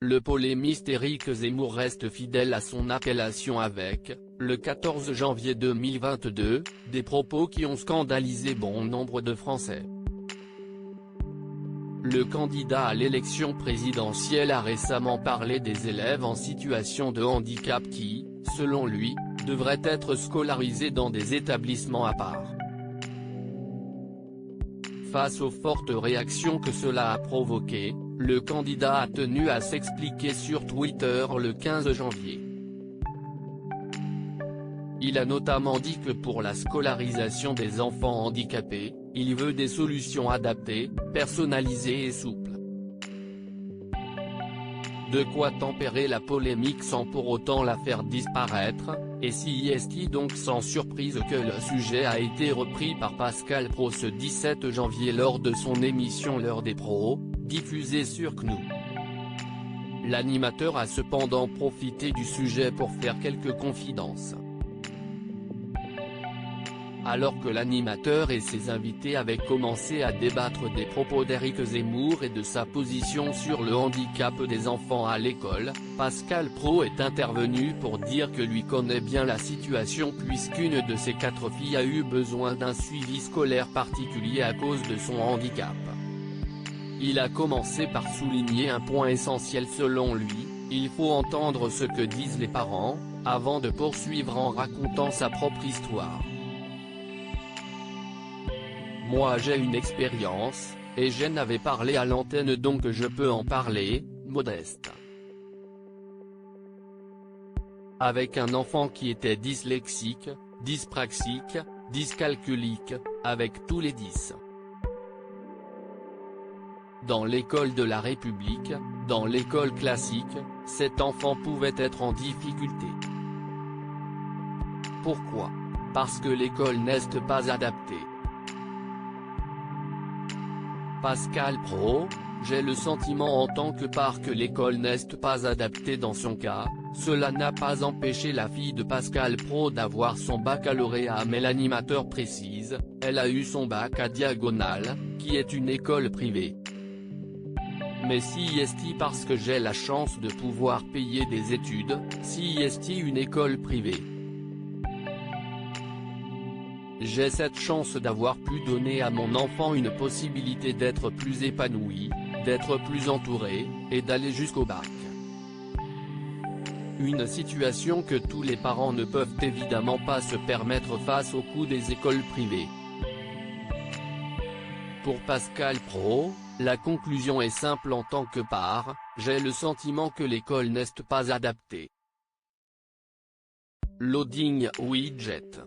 Le polémiste Éric Zemmour reste fidèle à son appellation avec, le 14 janvier 2022, des propos qui ont scandalisé bon nombre de Français. Le candidat à l'élection présidentielle a récemment parlé des élèves en situation de handicap qui, selon lui, devraient être scolarisés dans des établissements à part. Face aux fortes réactions que cela a provoquées, le candidat a tenu à s'expliquer sur Twitter le 15 janvier. Il a notamment dit que pour la scolarisation des enfants handicapés, il veut des solutions adaptées, personnalisées et souples. De quoi tempérer la polémique sans pour autant la faire disparaître, et si est donc sans surprise que le sujet a été repris par Pascal Praud ce 17 janvier lors de son émission L'heure des pros, diffusée sur CNOO. L'animateur a cependant profité du sujet pour faire quelques confidences. Alors que l'animateur et ses invités avaient commencé à débattre des propos d'Éric Zemmour et de sa position sur le handicap des enfants à l'école, Pascal Praud est intervenu pour dire que lui connaît bien la situation puisqu'une de ses 4 filles a eu besoin d'un suivi scolaire particulier à cause de son handicap. Il a commencé par souligner un point essentiel selon lui, il faut entendre ce que disent les parents, avant de poursuivre en racontant sa propre histoire. Moi j'ai une expérience, et j'en avais parlé à l'antenne donc je peux en parler, modeste. Avec un enfant qui était dyslexique, dyspraxique, dyscalculique, avec tous les 10. Dans l'école de la République, dans l'école classique, cet enfant pouvait être en difficulté. Pourquoi? Parce que l'école n'est pas adaptée. Pascal Praud, j'ai le sentiment en tant que part que l'école n'est pas adaptée dans son cas, cela n'a pas empêché la fille de Pascal Praud d'avoir son baccalauréat mais l'animateur précise, elle a eu son bac à Diagonale, qui est une école privée. Mais si est parce que j'ai la chance de pouvoir payer des études, si est une école privée. J'ai cette chance d'avoir pu donner à mon enfant une possibilité d'être plus épanoui, d'être plus entouré, et d'aller jusqu'au bac. Une situation que tous les parents ne peuvent évidemment pas se permettre face au coût des écoles privées. Pour Pascal Praud, la conclusion est simple en tant que part, j'ai le sentiment que l'école n'est pas adaptée. Loading widget.